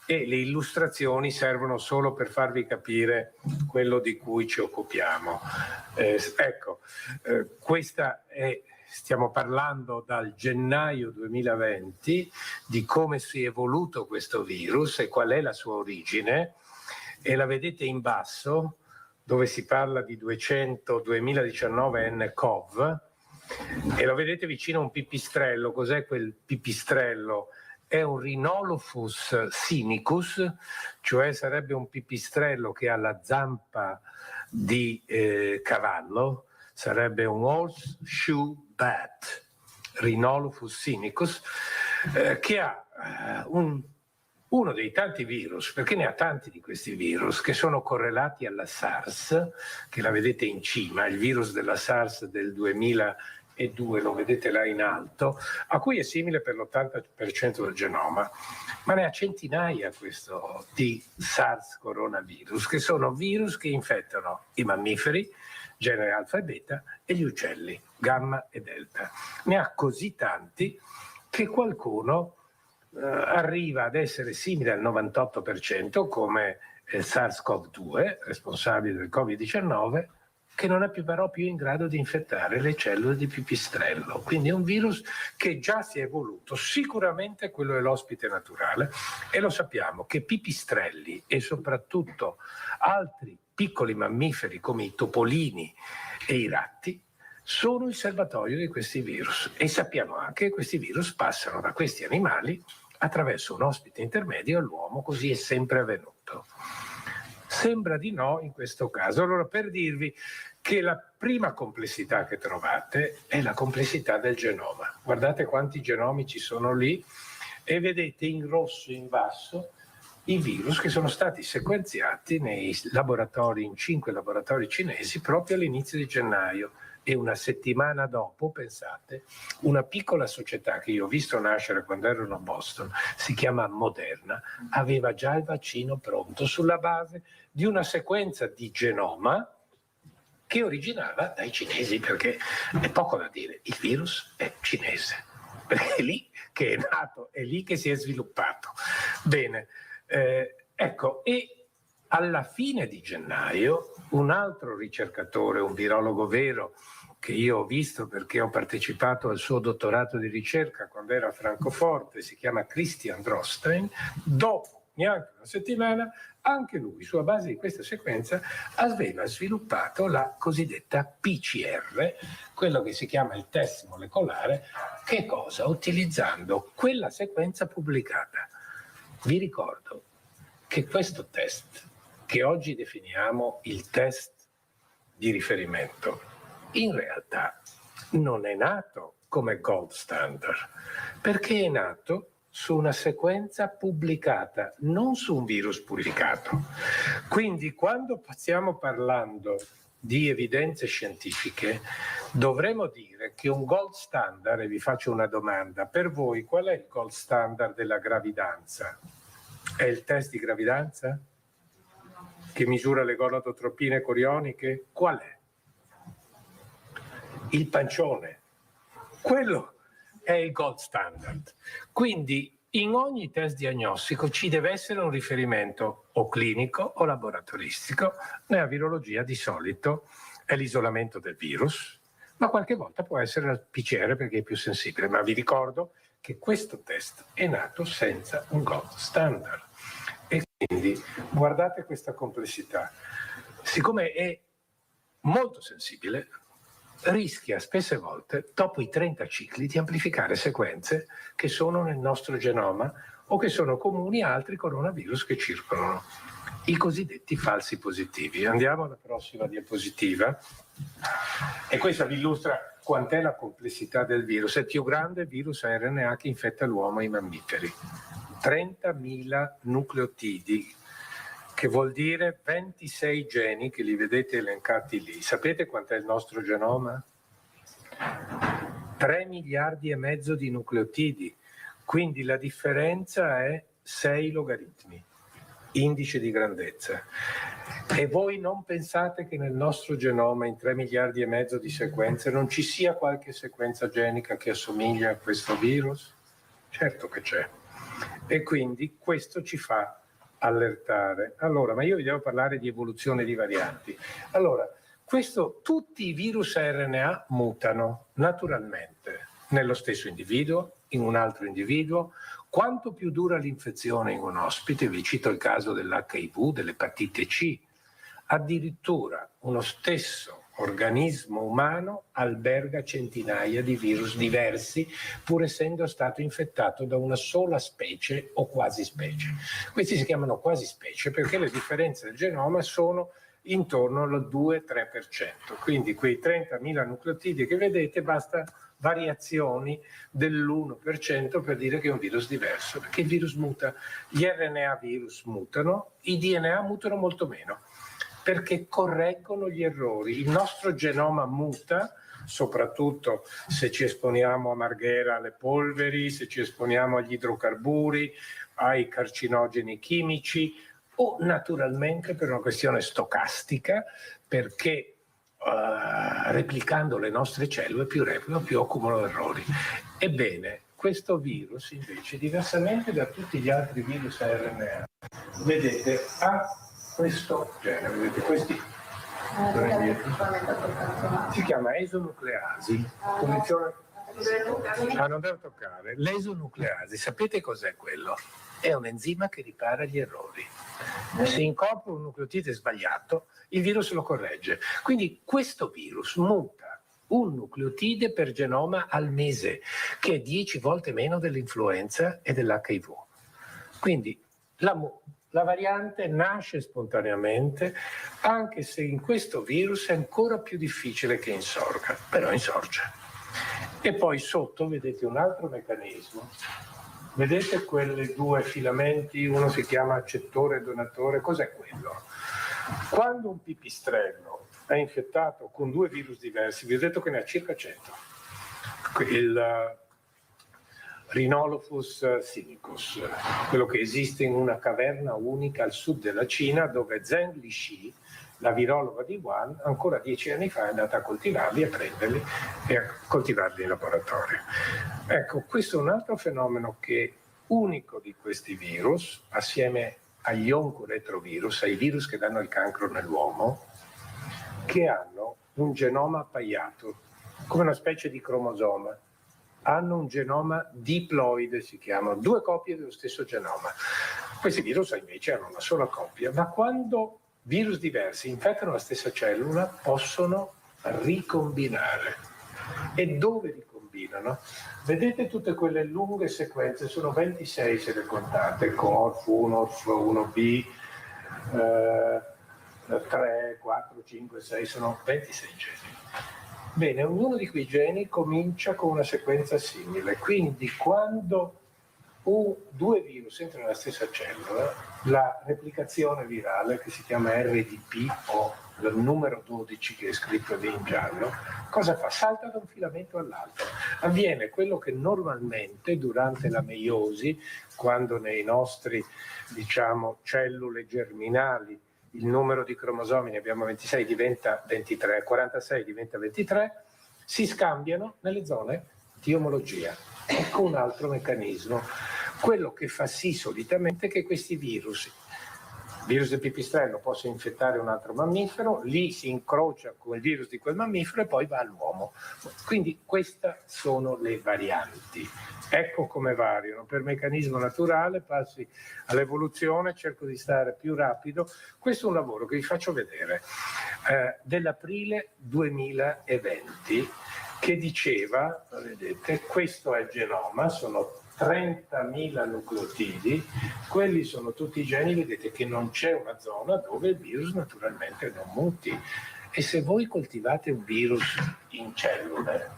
e le illustrazioni servono solo per farvi capire quello di cui ci occupiamo. Questa è... Stiamo parlando dal gennaio 2020 di come si è evoluto questo virus e qual è la sua origine e la vedete in basso dove si parla di 2019 nCoV e lo vedete vicino a un pipistrello. Cos'è quel pipistrello? È un Rhinolophus sinicus, cioè sarebbe un pipistrello che ha la zampa di cavallo, sarebbe un horseshoe bat, Rhinolophus sinicus, che ha un uno dei tanti virus, perché ne ha tanti di questi virus, che sono correlati alla SARS, che la vedete in cima, il virus della SARS del 2002, lo vedete là in alto, a cui è simile per l'80% del genoma, ma ne ha centinaia questo di SARS coronavirus, che sono virus che infettano i mammiferi, genere alfa e beta, e gli uccelli, gamma e delta. Ne ha così tanti che qualcuno arriva ad essere simile al 98% come SARS-CoV-2, responsabile del Covid-19, che non è però più in grado di infettare le cellule di pipistrello. Quindi è un virus che già si è evoluto, sicuramente quello è l'ospite naturale, e lo sappiamo che pipistrelli e soprattutto altri piccoli mammiferi come i topolini e i ratti sono il serbatoio di questi virus, e sappiamo anche che questi virus passano da questi animali attraverso un ospite intermedio all'uomo, così è sempre avvenuto. Sembra di no in questo caso. Allora, per dirvi che la prima complessità che trovate è la complessità del genoma. Guardate quanti genomi ci sono lì e vedete in rosso in basso i virus che sono stati sequenziati nei laboratori, in 5 laboratori cinesi, proprio all'inizio di gennaio. E una settimana dopo, pensate, una piccola società che io ho visto nascere quando ero a Boston, si chiama Moderna, aveva già il vaccino pronto sulla base di una sequenza di genoma che originava dai cinesi, perché è poco da dire, il virus è cinese, perché è lì che è nato, è lì che si è sviluppato. Bene, ecco, e alla fine di gennaio un altro ricercatore, un virologo vero, che io ho visto perché ho partecipato al suo dottorato di ricerca quando era a Francoforte, si chiama Christian Drostein, dopo neanche una settimana, anche lui, sulla base di questa sequenza, aveva sviluppato la cosiddetta PCR, quello che si chiama il test molecolare, che cosa? Utilizzando quella sequenza pubblicata. Vi ricordo che questo test, che oggi definiamo il test di riferimento, in realtà non è nato come gold standard, perché è nato su una sequenza pubblicata, non su un virus purificato. Quindi quando stiamo parlando di evidenze scientifiche, dovremmo dire che un gold standard, e vi faccio una domanda, per voi qual è il gold standard della gravidanza? È il test di gravidanza? Che misura le gonadotropine corioniche? Qual è? Il pancione. Quello è il gold standard. Quindi in ogni test diagnostico ci deve essere un riferimento o clinico o laboratoristico. Nella virologia di solito è l'isolamento del virus, ma qualche volta può essere il PCR perché è più sensibile. Ma vi ricordo che questo test è nato senza un gold standard. E quindi guardate questa complessità. Siccome è molto sensibile, rischia spesse volte, dopo i 30 cicli, di amplificare sequenze che sono nel nostro genoma o che sono comuni a altri coronavirus che circolano, i cosiddetti falsi positivi. Andiamo alla prossima diapositiva. E questa vi illustra quant'è la complessità del virus. È il più grande virus a RNA che infetta l'uomo e i mammiferi. 30.000 nucleotidi, che vuol dire 26 geni che li vedete elencati lì. Sapete quant'è il nostro genoma? 3 miliardi e mezzo di nucleotidi, quindi la differenza è 6 logaritmi, indice di grandezza. E voi non pensate che nel nostro genoma, in 3 miliardi e mezzo di sequenze, non ci sia qualche sequenza genica che assomiglia a questo virus? Certo che c'è. E quindi questo ci fa allertare. Allora, ma io vi devo parlare di evoluzione di varianti. Allora, tutti i virus a RNA mutano naturalmente nello stesso individuo, in un altro individuo. Quanto più dura l'infezione in un ospite, vi cito il caso dell'HIV, dell'epatite C, addirittura uno stesso organismo umano alberga centinaia di virus diversi, pur essendo stato infettato da una sola specie o quasi specie. Questi si chiamano quasi specie perché le differenze del genoma sono intorno al 2-3%. Quindi quei 30.000 nucleotidi che vedete, basta variazioni dell'1% per dire che è un virus diverso, perché il virus muta, gli RNA virus mutano, i DNA mutano molto meno, perché correggono gli errori. Il nostro genoma muta, soprattutto se ci esponiamo a Marghera, alle polveri, se ci esponiamo agli idrocarburi, ai carcinogeni chimici, o naturalmente per una questione stocastica, perché replicando le nostre cellule più replicano, più accumulano errori. Ebbene, questo virus invece, diversamente da tutti gli altri virus a RNA, vedete, ha questo genere, vedete questi si chiama esonucleasi, condizione. Non devo toccare. L'esonucleasi, sapete cos'è quello? È un enzima che ripara gli errori. Se incorpora un nucleotide sbagliato, il virus lo corregge. Quindi questo virus muta un nucleotide per genoma al mese, che è 10 volte meno dell'influenza e dell'HIV. Quindi la variante nasce spontaneamente, anche se in questo virus è ancora più difficile che insorga, però insorge. E poi sotto vedete un altro meccanismo. Vedete quelle due filamenti, uno si chiama accettore e donatore, cos'è quello? Quando un pipistrello è infettato con due virus diversi, vi ho detto che ne ha circa 100, il Rhinolophus sinicus, quello che esiste in una caverna unica al sud della Cina, dove Zheng Lixi, la virologa di Wuhan, ancora 10 anni fa è andata a coltivarli, a prenderli e a coltivarli in laboratorio. Ecco, questo è un altro fenomeno che unico di questi virus, assieme agli oncoretrovirus, ai virus che danno il cancro nell'uomo, che hanno un genoma appaiato, come una specie di cromosoma. Hanno un genoma diploide, si chiamano, due coppie dello stesso genoma. Questi virus invece hanno una sola coppia, ma quando virus diversi infettano la stessa cellula possono ricombinare. E dove ricombinano? Vedete tutte quelle lunghe sequenze, sono 26 se le contate, CORF1, ORF1B, 3, 4, 5, 6, sono 26 geni. Bene, ognuno di quei geni comincia con una sequenza simile, quindi quando due virus entrano nella stessa cellula, la replicazione virale, che si chiama RDP o il numero 12 che è scritto lì in giallo, cosa fa? Salta da un filamento all'altro. Avviene quello che normalmente durante la meiosi, quando nei nostri, cellule germinali il numero di cromosomi, ne abbiamo 26, diventa 23, 46 diventa 23, si scambiano nelle zone di omologia. Ecco un altro meccanismo, quello che fa sì solitamente che questi virus del pipistrello possa infettare un altro mammifero, lì si incrocia con il virus di quel mammifero e poi va all'uomo. Quindi queste sono le varianti. Ecco come variano. Per meccanismo naturale passi all'evoluzione, cerco di stare più rapido. Questo è un lavoro che vi faccio vedere dell'aprile 2020 che diceva, vedete, questo è il genoma, sono 30.000 nucleotidi, quelli sono tutti i geni, vedete che non c'è una zona dove il virus naturalmente non muti. E se voi coltivate un virus in cellule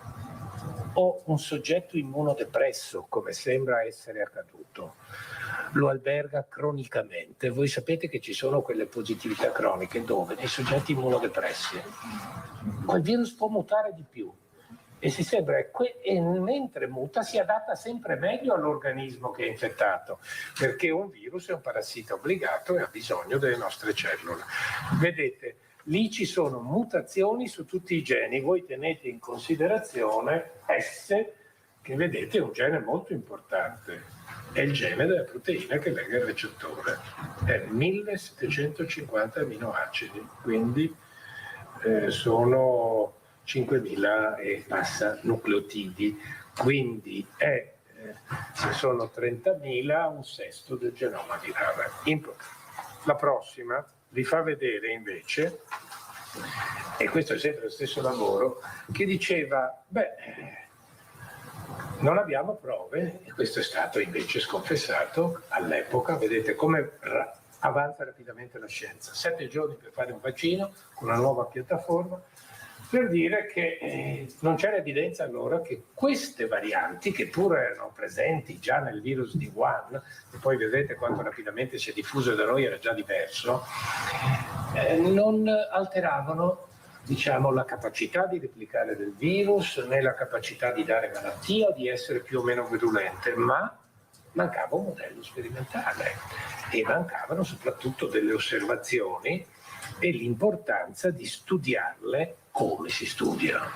o un soggetto immunodepresso, come sembra essere accaduto, lo alberga cronicamente, voi sapete che ci sono quelle positività croniche dove? Nei soggetti immunodepressi. Quel virus può mutare di più. E e mentre muta si adatta sempre meglio all'organismo che è infettato, perché un virus è un parassita obbligato e ha bisogno delle nostre cellule. Vedete, lì ci sono mutazioni su tutti i geni, voi tenete in considerazione S, che vedete è un gene molto importante, è il gene della proteina che lega il recettore, è 1750 aminoacidi, quindi sono 5.000 e passa nucleotidi, quindi se sono 30.000 un sesto del genoma virale. La prossima vi fa vedere invece, e questo è sempre lo stesso lavoro, che diceva, non abbiamo prove, e questo è stato invece sconfessato all'epoca, vedete come avanza rapidamente la scienza. 7 giorni per fare un vaccino con una nuova piattaforma, per dire che non c'era evidenza allora che queste varianti, che pure erano presenti già nel virus di Wuhan, e poi vedete quanto rapidamente si è diffuso da noi, era già diverso, non alteravano, diciamo, la capacità di replicare del virus, né la capacità di dare malattia o di essere più o meno virulente, ma mancava un modello sperimentale e mancavano soprattutto delle osservazioni e l'importanza di studiarle come si studiano.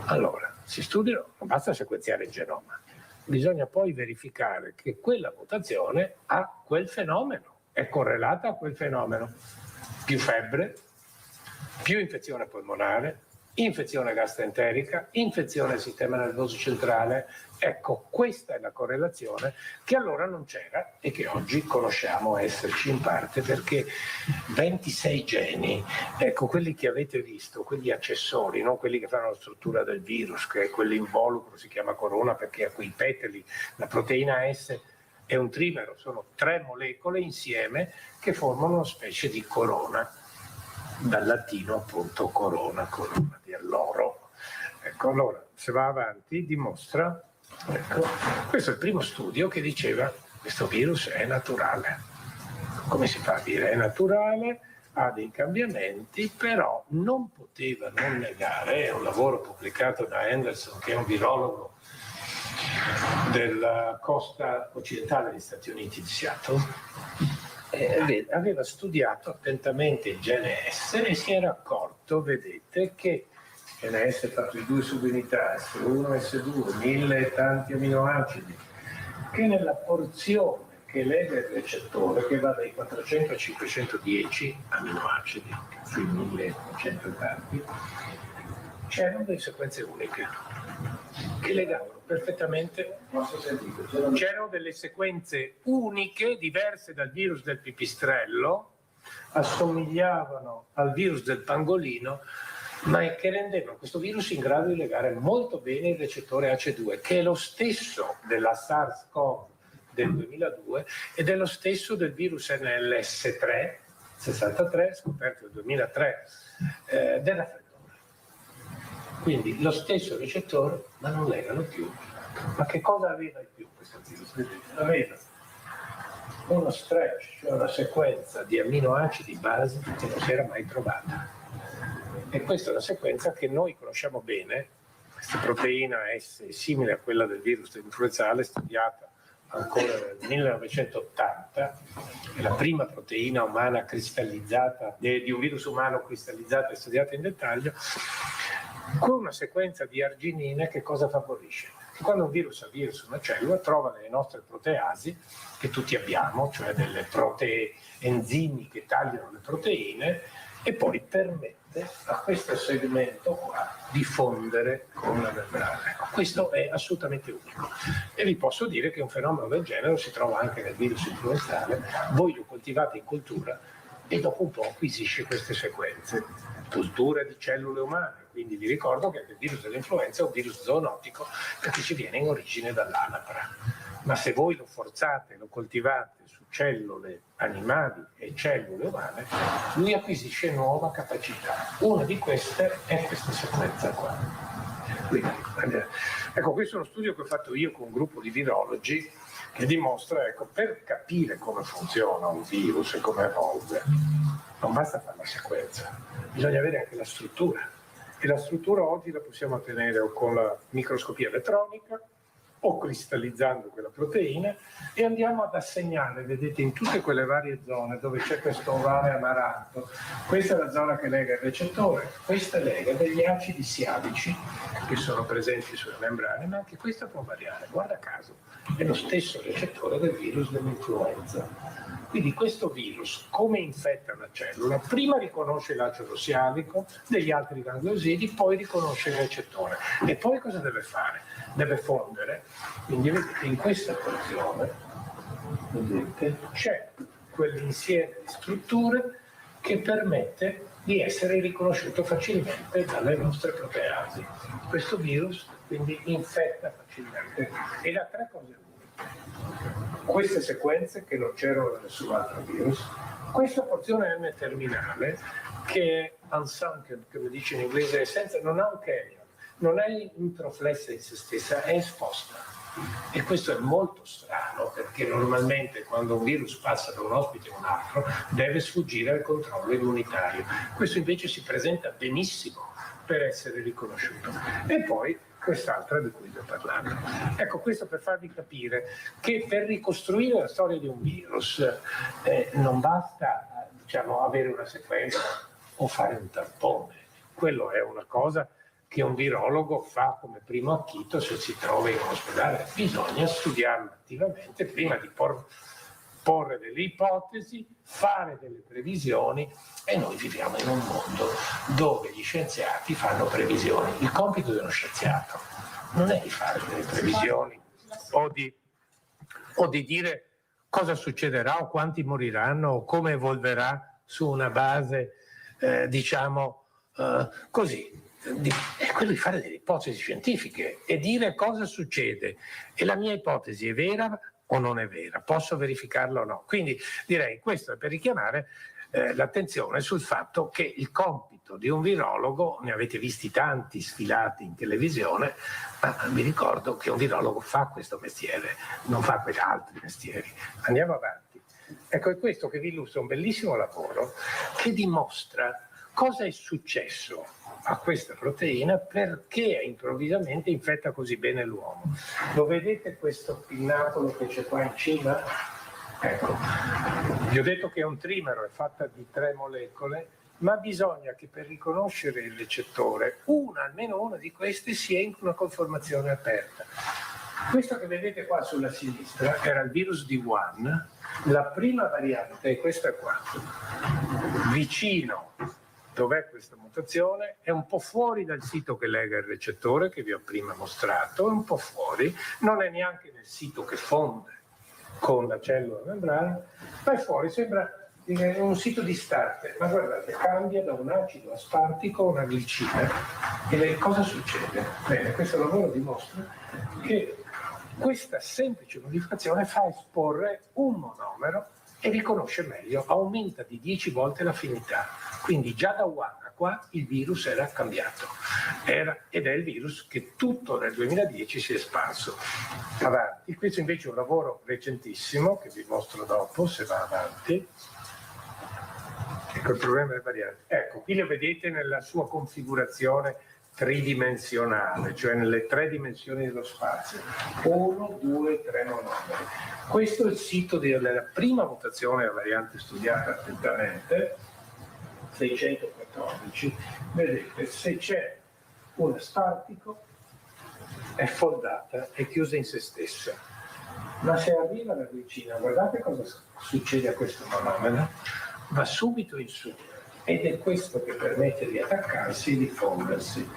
Allora, si studiano, non basta sequenziare il genoma, bisogna poi verificare che quella mutazione ha quel fenomeno, è correlata a quel fenomeno. Più febbre, più infezione polmonare, infezione gastroenterica, infezione del sistema nervoso centrale. Ecco, questa è la correlazione che allora non c'era e che oggi conosciamo esserci in parte, perché 26 geni, ecco, quelli che avete visto, quelli accessori, non quelli che fanno la struttura del virus, che è quell'involucro, si chiama corona perché ha quei petali, la proteina S è un trimero, sono 3 molecole insieme che formano una specie di corona, dal latino appunto corona di alloro. Ecco, allora, se va avanti dimostra, ecco, questo è il primo studio che diceva questo virus è naturale. Come si fa a dire? È naturale, ha dei cambiamenti, però non poteva non negare, è un lavoro pubblicato da Anderson, che è un virologo della costa occidentale degli Stati Uniti di Seattle, aveva studiato attentamente il gene S e si era accorto, vedete, che il gene S è fatto di 2 subunità, S1 e S2, 1000 e tanti aminoacidi, che nella porzione che lega il recettore, che va dai 400 a 510 aminoacidi, sui 1100 e tanti, c'erano delle sequenze uniche che legavano perfettamente, c'erano delle sequenze uniche diverse dal virus del pipistrello, assomigliavano al virus del pangolino, ma che rendevano questo virus in grado di legare molto bene il recettore ACE2, che è lo stesso della SARS-CoV del 2002 ed è lo stesso del virus NLS3 63 scoperto nel 2003 del raffreddore. Quindi lo stesso recettore, ma non legano più. Ma che cosa aveva in più questo virus? Aveva uno stretch, cioè una sequenza di amminoacidi base che non si era mai trovata. E questa è una sequenza che noi conosciamo bene. Questa proteina S è simile a quella del virus dell'influenzale, studiata ancora nel 1980, è la prima proteina umana cristallizzata, di un virus umano cristallizzata e studiata in dettaglio, con una sequenza di arginine che cosa favorisce? Che quando un virus avviene su una cellula trova le nostre proteasi, che tutti abbiamo, cioè delle enzimi che tagliano le proteine, e poi permette a questo segmento qua di fondere con la membrana. Ecco, questo è assolutamente unico. E vi posso dire che un fenomeno del genere si trova anche nel virus influenzale. Voi lo coltivate in cultura e dopo un po' acquisisce queste sequenze. Cultura di cellule umane. Quindi vi ricordo che il virus dell'influenza è un virus zoonotico perché ci viene in origine dall'anatra. Ma se voi lo forzate, lo coltivate su cellule animali e cellule umane, lui acquisisce nuova capacità. Una di queste è questa sequenza qua. Quindi, ecco, questo è uno studio che ho fatto io con un gruppo di virologi che dimostra, ecco, per capire come funziona un virus e come evolve, non basta fare la sequenza, bisogna avere anche la struttura. E la struttura oggi la possiamo ottenere o con la microscopia elettronica o cristallizzando quella proteina e andiamo ad assegnare, vedete, in tutte quelle varie zone dove c'è questo ovale amaranto, questa è la zona che lega il recettore, questa lega degli acidi sialici che sono presenti sulle membrane, ma anche questa può variare, guarda caso, è lo stesso recettore del virus dell'influenza. Quindi questo virus, come infetta una cellula, prima riconosce l'acido sialico degli altri gangliosidi, poi riconosce il recettore. E poi cosa deve fare? Deve fondere. Quindi vedete, in questa porzione, vedete, c'è quell'insieme di strutture che permette di essere riconosciuto facilmente dalle nostre proteasi. Questo virus quindi infetta facilmente e ha 3 cose uniche. Queste sequenze che non c'erano da nessun altro virus, Questa porzione N terminale, che è unsunken, come dice in inglese, non ha un carrier, non è introflessa in se stessa, è esposta. E questo è molto strano, perché normalmente quando un virus passa da un ospite a un altro deve sfuggire al controllo immunitario. Questo invece si presenta benissimo per essere riconosciuto. E poi quest'altra di cui vi ho parlato. Ecco, questo per farvi capire che per ricostruire la storia di un virus non basta avere una sequenza o fare un tampone. Quello è una cosa che un virologo fa come primo acchito se si trova in un ospedale. Bisogna studiarlo attivamente prima di porre delle ipotesi, fare delle previsioni, e noi viviamo in un mondo dove gli scienziati fanno previsioni. Il compito dello scienziato non è di fare delle previsioni o di dire cosa succederà o quanti moriranno o come evolverà su una base, così. È quello di fare delle ipotesi scientifiche e dire cosa succede. E la mia ipotesi è vera o non è vera? Posso verificarla o no? Quindi direi, questo è per richiamare l'attenzione sul fatto che il compito di un virologo, ne avete visti tanti sfilati in televisione, ma vi ricordo che un virologo fa questo mestiere, non fa quegli altri mestieri. Andiamo avanti. Ecco, è questo che vi illustra un bellissimo lavoro che dimostra cosa è successo a questa proteina, perché improvvisamente infetta così bene l'uomo. Lo vedete questo pinnacolo che c'è qua in cima? Ecco, vi ho detto che è un trimero, è fatta di 3 molecole, ma bisogna che per riconoscere il recettore, almeno una di queste sia in una conformazione aperta. Questo che vedete qua sulla sinistra era il virus di Wuhan, la prima variante è questa qua, vicino. Dov'è questa mutazione? È un po' fuori dal sito che lega il recettore, che vi ho prima mostrato, è un po' fuori, non è neanche nel sito che fonde con la cellula membrana, ma è fuori, sembra un sito distante, ma guardate, cambia da un acido aspartico a una glicina. E cosa succede? Bene, questo lavoro dimostra che questa semplice modificazione fa esporre un monomero e riconosce meglio, aumenta di 10 volte l'affinità. Quindi già da Wuhan a qua il virus era cambiato, ed è il virus che tutto nel 2010 si è espanso. Avanti, questo invece è un lavoro recentissimo che vi mostro dopo, se va avanti. Ecco il problema delle varianti. Ecco, qui lo vedete nella sua configurazione tridimensionale, cioè nelle 3 dimensioni dello spazio. 1, 2, 3 monomeri. Questo è il sito della prima mutazione della variante studiata attentamente, 614. Vedete, se c'è un aspartico è foldata, è chiusa in se stessa. Ma se arriva la glicina, guardate cosa succede a questo monomero, va subito in su. Ed è questo che permette di attaccarsi e diffondersi.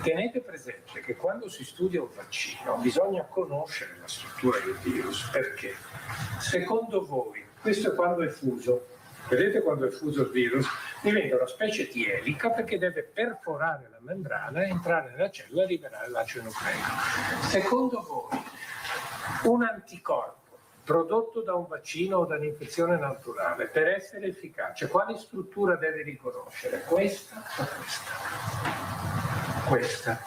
Tenete presente che quando si studia un vaccino bisogna conoscere la struttura del virus, perché secondo voi, questo è quando è fuso, vedete quando è fuso il virus, diventa una specie di elica perché deve perforare la membrana, entrare nella cellula e liberare l'acido nucleico. Secondo voi, un anticorpo prodotto da un vaccino o da un'infezione naturale, per essere efficace, quale struttura deve riconoscere? Questa o questa? Questa.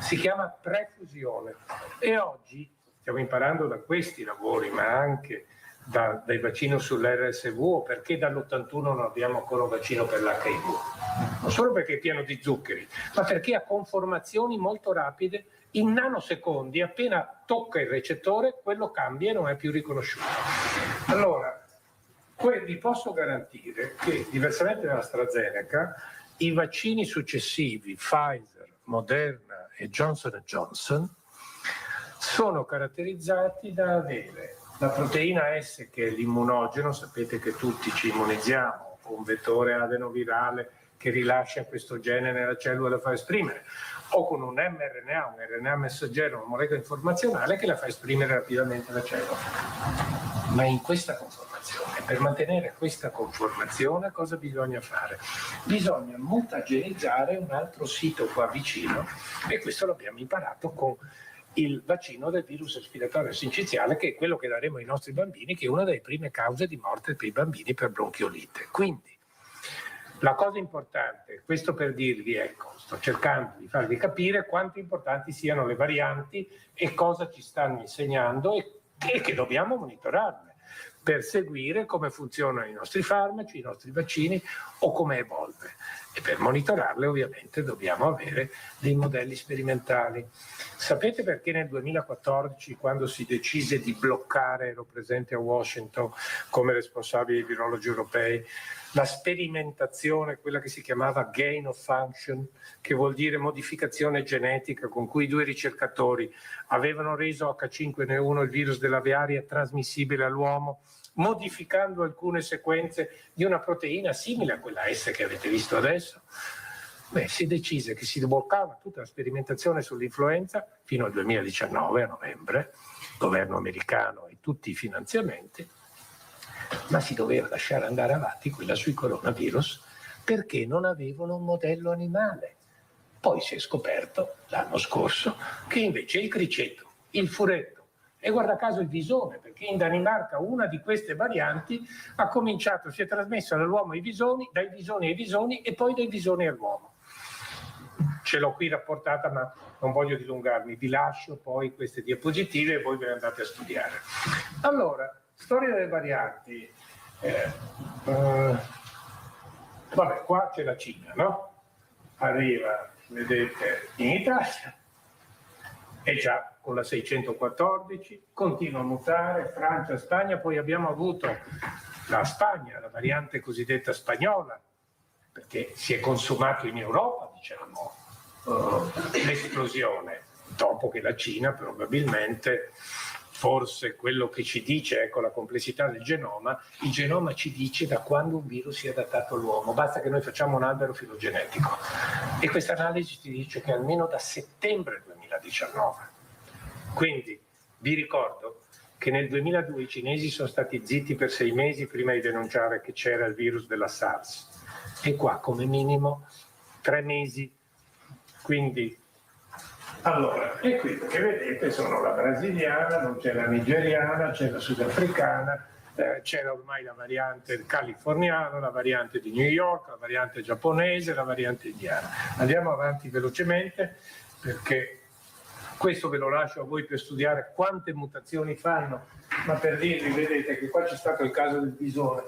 Si chiama prefusione. E oggi stiamo imparando da questi lavori, ma anche dai vaccini sull'RSV, perché dall'81 non abbiamo ancora un vaccino per l'HIV. Non solo perché è pieno di zuccheri, ma perché ha conformazioni molto rapide. In nanosecondi, appena tocca il recettore, quello cambia e non è più riconosciuto. Allora, vi posso garantire che, diversamente dall'AstraZeneca, i vaccini successivi, Pfizer, Moderna e Johnson & Johnson, sono caratterizzati da avere la proteina S, che è l'immunogeno, sapete che tutti ci immunizziamo, un vettore adenovirale che rilascia questo gene nella cellula e la fa esprimere, o con un mRNA, un RNA messaggero, una molecola informazionale che la fa esprimere rapidamente la cellula. Ma in questa conformazione, per mantenere questa conformazione, cosa bisogna fare? Bisogna mutagenizzare un altro sito qua vicino, e questo l'abbiamo imparato con il vaccino del virus respiratorio sinciziale, che è quello che daremo ai nostri bambini, che è una delle prime cause di morte per i bambini per bronchiolite. Quindi la cosa importante, questo per dirvi, ecco, sto cercando di farvi capire quanto importanti siano le varianti e cosa ci stanno insegnando e che dobbiamo monitorarle per seguire come funzionano i nostri farmaci, i nostri vaccini o come evolve. E per monitorarle ovviamente dobbiamo avere dei modelli sperimentali. Sapete perché nel 2014, quando si decise di bloccare, ero presente a Washington come responsabile dei virologi europei, la sperimentazione, quella che si chiamava gain of function, che vuol dire modificazione genetica, con cui 2 ricercatori avevano reso H5N1, il virus dell'aviaria, trasmissibile all'uomo, modificando alcune sequenze di una proteina simile a quella S che avete visto adesso? Beh, si decise che si bloccava tutta la sperimentazione sull'influenza fino al 2019, a novembre, governo americano e tutti i finanziamenti, ma si doveva lasciare andare avanti quella sui coronavirus perché non avevano un modello animale. Poi si è scoperto l'anno scorso che invece il criceto, il furetto e guarda caso il visone, perché in Danimarca una di queste varianti ha cominciato, si è trasmessa dall'uomo ai visoni, dai visoni ai visoni e poi dai visoni all'uomo. Ce l'ho qui rapportata, ma non voglio dilungarmi, vi lascio poi queste diapositive e voi ve le andate a studiare. Allora, storia delle varianti. Vabbè, qua c'è la Cina, no? Arriva, vedete, in Italia, e già con la 614, continua a mutare, Francia, Spagna, poi abbiamo avuto la Spagna, la variante cosiddetta spagnola, perché si è consumato in Europa, diciamo, l'esplosione, dopo che la Cina probabilmente, forse quello che ci dice, ecco la complessità del genoma, il genoma ci dice da quando un virus è adattato all'uomo, basta che noi facciamo un albero filogenetico e questa analisi ci dice che almeno da settembre 2019. Quindi vi ricordo che nel 2002 i cinesi sono stati zitti per 6 mesi prima di denunciare che c'era il virus della SARS e qua come minimo 3 mesi. Quindi allora, e qui che vedete sono la brasiliana, non c'è la nigeriana, c'è la sudafricana, c'era ormai la variante californiana, la variante di New York, la variante giapponese, la variante indiana. Andiamo avanti velocemente perché questo ve lo lascio a voi per studiare quante mutazioni fanno, ma per dirvi, vedete che qua c'è stato il caso del bisone,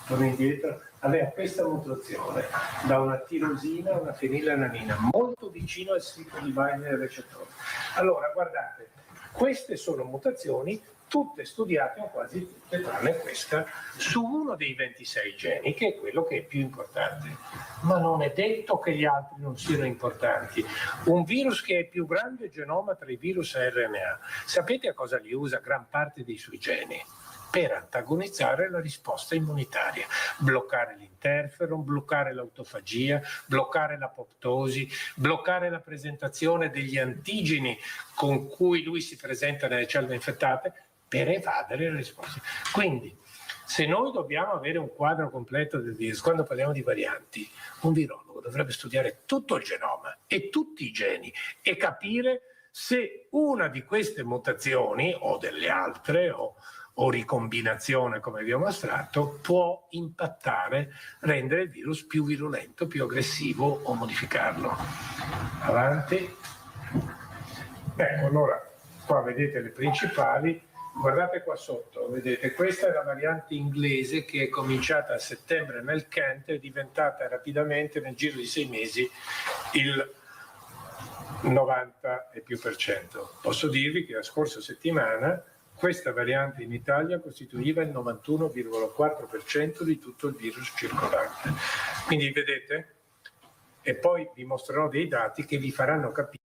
torno indietro, aveva questa mutazione da una tirosina a una fenilalanina, molto vicino al sito di binding del recettore. Allora, guardate, queste sono mutazioni tutte studiate o quasi tutte, tranne questa, su uno dei 26 geni, che è quello che è più importante. Ma non è detto che gli altri non siano importanti. Un virus che è più grande genoma tra i virus a RNA, sapete a cosa li usa gran parte dei suoi geni? Per antagonizzare la risposta immunitaria, bloccare l'interferon, bloccare l'autofagia, bloccare l'apoptosi, bloccare la presentazione degli antigeni con cui lui si presenta nelle cellule infettate per evadere le risposte. Quindi, se noi dobbiamo avere un quadro completo del virus, quando parliamo di varianti, un virologo dovrebbe studiare tutto il genoma e tutti i geni e capire se una di queste mutazioni o delle altre o ricombinazione, come vi ho mostrato, può impattare, rendere il virus più virulento, più aggressivo o modificarlo. Avanti. Ecco, allora, qua vedete le principali. Guardate qua sotto, vedete, questa è la variante inglese che è cominciata a settembre nel Kent e è diventata rapidamente, nel giro di 6 mesi, il 90 e più %. Posso dirvi che la scorsa settimana questa variante in Italia costituiva il 91,4% di tutto il virus circolante. Quindi vedete, e poi vi mostrerò dei dati che vi faranno capire